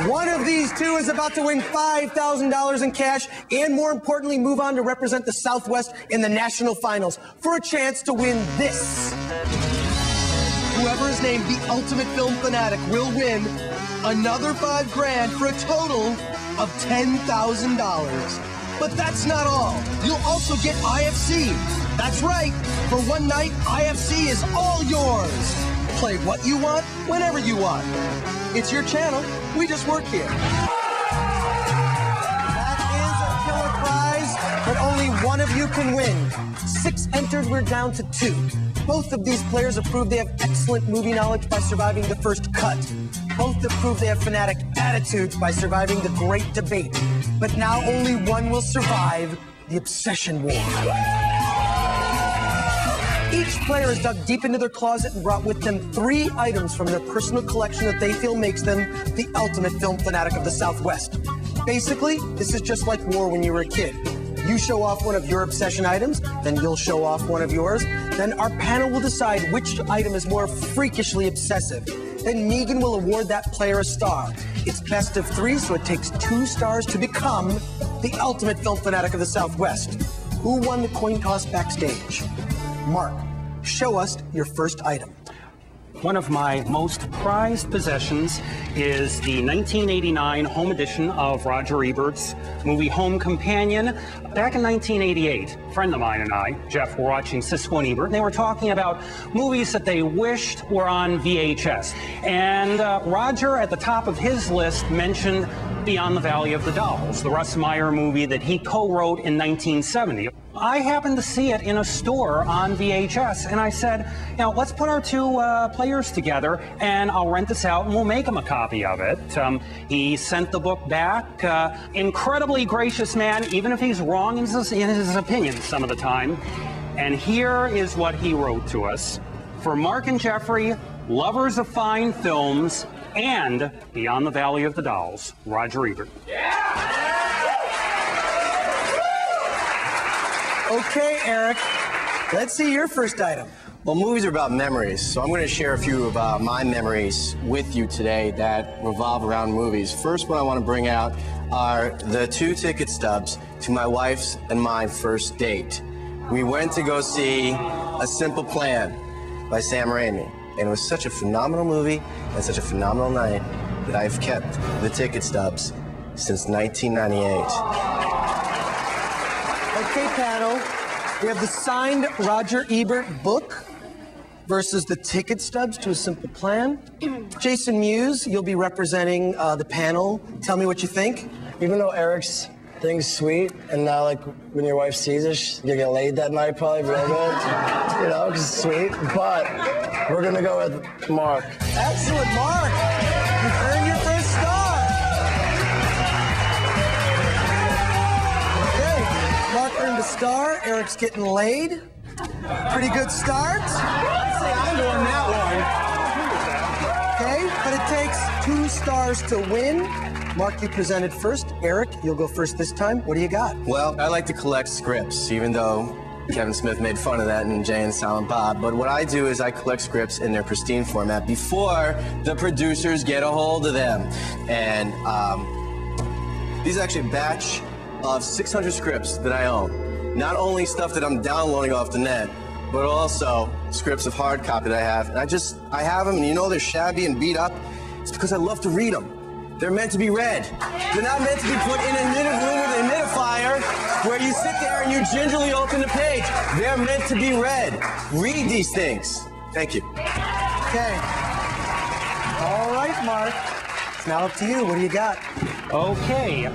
One of these two is about to win $5,000 in cash and, more importantly, move on to represent the Southwest in the national finals for a chance to win this. Whoever is named the Ultimate Film Fanatic will win another $5 grand for a total of $10,000. But that's not all. You'll also get IFC. That's right. For one night, IFC is all yours. Play what you want, whenever you want. It's your channel. We just work here. That is a killer prize, but only one of you can win. 6 entered, we're down to 2. Both of these players have proved they have excellent movie knowledge by surviving the first cut. Both have proved they have fanatic attitudes by surviving the great debate. But now only one will survive the obsession war. Each player has dug deep into their closet and brought with them 3 items from their personal collection that they feel makes them the ultimate film fanatic of the Southwest. Basically, this is just like war when you were a kid. You show off one of your obsession items, then you'll show off one of yours. Then our panel will decide which item is more freakishly obsessive. Then Megan will award that player a star. It's best of 3, so it takes 2 stars to become the ultimate film fanatic of the Southwest. Who won the coin toss backstage? Mark, show us your first item. One of my most prized possessions is the 1989 home edition of Roger Ebert's movie Home Companion. Back in 1988, a friend of mine and I, Jeff, were watching Siskel and Ebert, and they were talking about movies that they wished were on VHS. And Roger, at the top of his list, mentioned Beyond the Valley of the Dolls, the Russ Meyer movie that he co-wrote in 1970. I happened to see it in a store on VHS, and I said, you know, let's put our 2 players together, and I'll rent this out, and we'll make him a copy of it. He sent the book back. Incredibly gracious man, even if he's wrong in his opinions some of the time. And here is what he wrote to us. For Mark and Jeffrey, lovers of fine films, and Beyond the Valley of the Dolls, Roger Ebert. Okay, Eric, let's see your first item. Well, movies are about memories, so I'm going to share a few of my memories with you today that revolve around movies. First one I want to bring out are the 2 ticket stubs to my wife's and my first date. We went to go see A Simple Plan by Sam Raimi, and it was such a phenomenal movie and such a phenomenal night that I've kept the ticket stubs since 1998. Okay, panel, we have the signed Roger Ebert book versus the ticket stubs to A Simple Plan. Jason Mewes, you'll be representing the panel. Tell me what you think. Even though Eric's thing's sweet, and now, like, when your wife sees it, you'll get laid that night probably real good, you know, because it's sweet. But we're going to go with Mark. Excellent, Mark. You've earned your first star. Mark earned a star. Eric's getting laid. Pretty good start. I'd say I won that one. Okay, but it takes 2 stars to win. Mark, you presented first. Eric, you'll go first this time. What do you got? Well, I like to collect scripts, even though Kevin Smith made fun of that in Jay and Silent Bob. But what I do is I collect scripts in their pristine format before the producers get a hold of them. And these are actually a batch of 600 scripts that I own. Not only stuff that I'm downloading off the net, but also scripts of hard copy that I have. And I have them, and you know they're shabby and beat up. It's because I love to read them. They're meant to be read. They're not meant to be put in a knitted room with a humidifier where you sit there and you gingerly open the page. They're meant to be read. Read these things. Thank you. Okay. All right, Mark. It's now up to you. What do you got? Okay,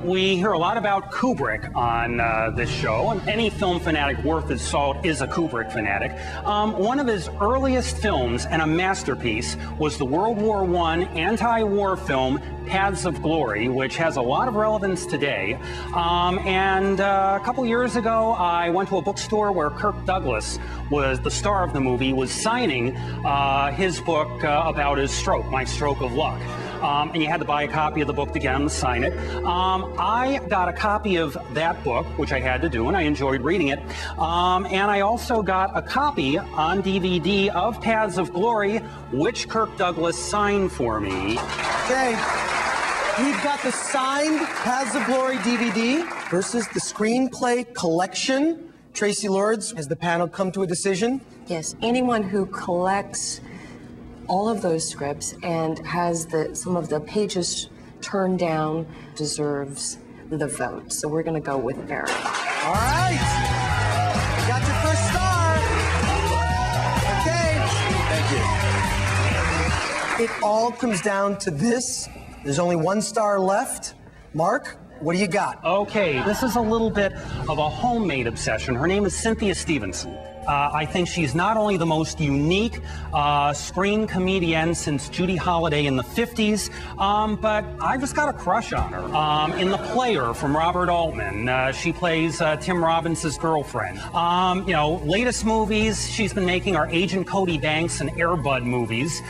we hear a lot about Kubrick on this show, and any film fanatic worth his salt is a Kubrick fanatic. One of his earliest films, and a masterpiece, was the World War I anti-war film Paths of Glory, which has a lot of relevance today. And a couple years ago, I went to a bookstore where Kirk Douglas was the star of the movie, was signing his book about his stroke, My Stroke of Luck. and you had to buy a copy of the book to get them to sign it. I got a copy of that book, which I had to do, and I enjoyed reading it. And I also got a copy on DVD of Paths of Glory, which Kirk Douglas signed for me. Okay, we've got the signed Paths of Glory DVD versus the screenplay collection. Tracy Lords, has the panel come to a decision? Yes, anyone who collects all of those scripts and has some of the pages turned down deserves the vote. So we're going to go with Eric. All right. You got your first star. Okay. Thank you. It all comes down to this. There's only one star left. Mark, what do you got? Okay, this is a little bit of a homemade obsession. Her name is Cynthia Stevenson. I think she's not only the most unique screen comedian since Judy Holliday in the 50s, but I've just got a crush on her. In The Player from Robert Altman, she plays Tim Robbins' girlfriend. You know, latest movies she's been making are Agent Cody Banks and Air Bud movies,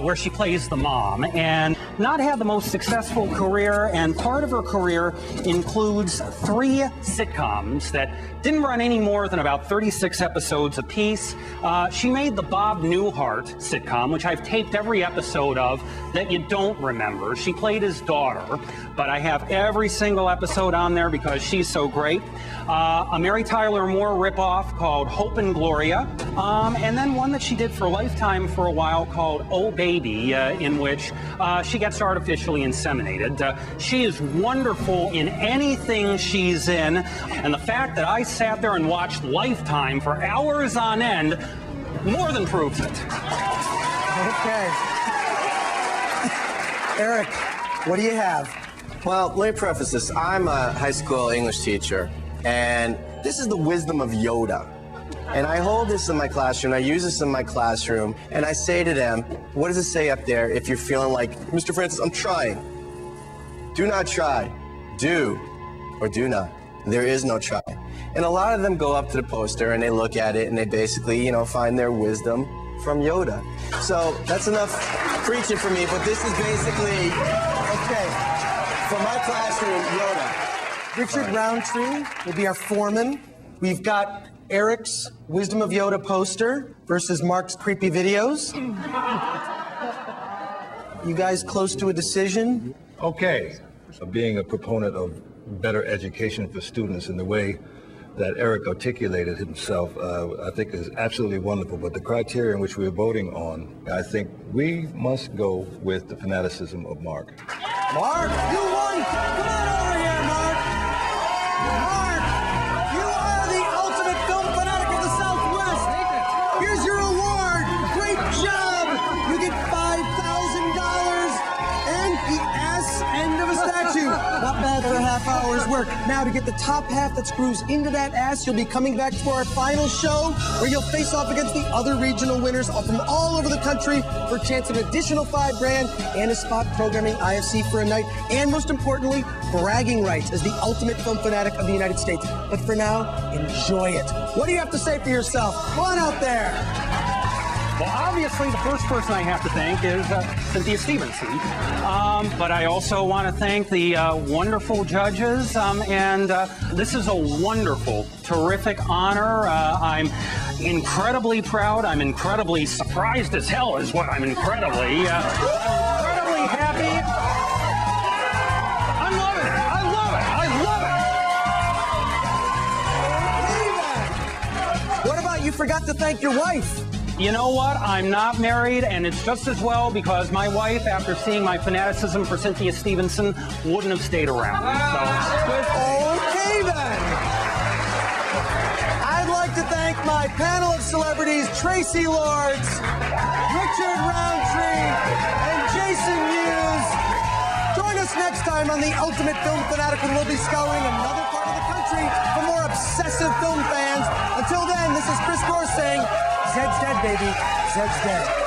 where she plays the mom. And not had the most successful career, and part of her career includes 3 sitcoms that didn't run any more than about 36 episodes apiece. She made the Bob Newhart sitcom, which I've taped every episode of that you don't remember. She played his daughter, but I have every single episode on there because she's so great. A Mary Tyler Moore ripoff called Hope and Gloria, and then one that she did for Lifetime for a while called Oh Baby, in which she gets artificially inseminated. She is wonderful in anything she's in, and the fact that I sat there and watched Lifetime for hours on end more than proves it. Okay. Eric, what do you have? Well, let me preface this. I'm a high school English teacher, and this is the wisdom of Yoda. And I hold this in my classroom, I use this in my classroom, and I say to them, what does it say up there if you're feeling like, Mr. Francis, I'm trying? Do not try. Do or do not. There is no try. And a lot of them go up to the poster and they look at it and they basically, you know, find their wisdom from Yoda. So that's enough preaching for me, but this is basically, okay, for my classroom, Yoda. Richard Roundtree will be our foreman. We've got Eric's Wisdom of Yoda poster versus Mark's creepy videos. You guys close to a decision? Okay. Being a proponent of better education for students in the way that Eric articulated himself, I think is absolutely wonderful. But the criteria in which we're voting on, I think we must go with the fanaticism of Mark. Mark, you won! Come on over here, Mark! Mark, you are the ultimate film fanatic of the Southwest! Here's your award! Great job! You get $5,000 and the ass end of a statue. Not bad for a half hour's work. Now, to get the top half that screws into that ass, you'll be coming back for our final show, where you'll face off against the other regional winners from all over the country for a chance at an additional $5,000 and a spot programming IFC for a night, and most importantly, bragging rights as the ultimate film fanatic of the United States. But for now, enjoy it. What do you have to say for yourself? Come on out there. Well, obviously, the first person I have to thank is Cynthia Stevenson. But I also want to thank the wonderful judges. And this is a wonderful, terrific honor. I'm incredibly proud. I'm incredibly surprised as hell is what I'm incredibly happy. I love it. I love it. I love it. What about you forgot to thank your wife? You know what? I'm not married, and it's just as well because my wife, after seeing my fanaticism for Cynthia Stevenson, wouldn't have stayed around. Okay, then. I'd like to thank my panel of celebrities, Tracy Lords, Richard Roundtree, and Jason Mewes. Join us next time on The Ultimate Film Fanatic, when we'll be scouring another part of the country for more obsessive film fans. Until then, this is Chris Gore saying, Zed's dead, baby. Zed's dead.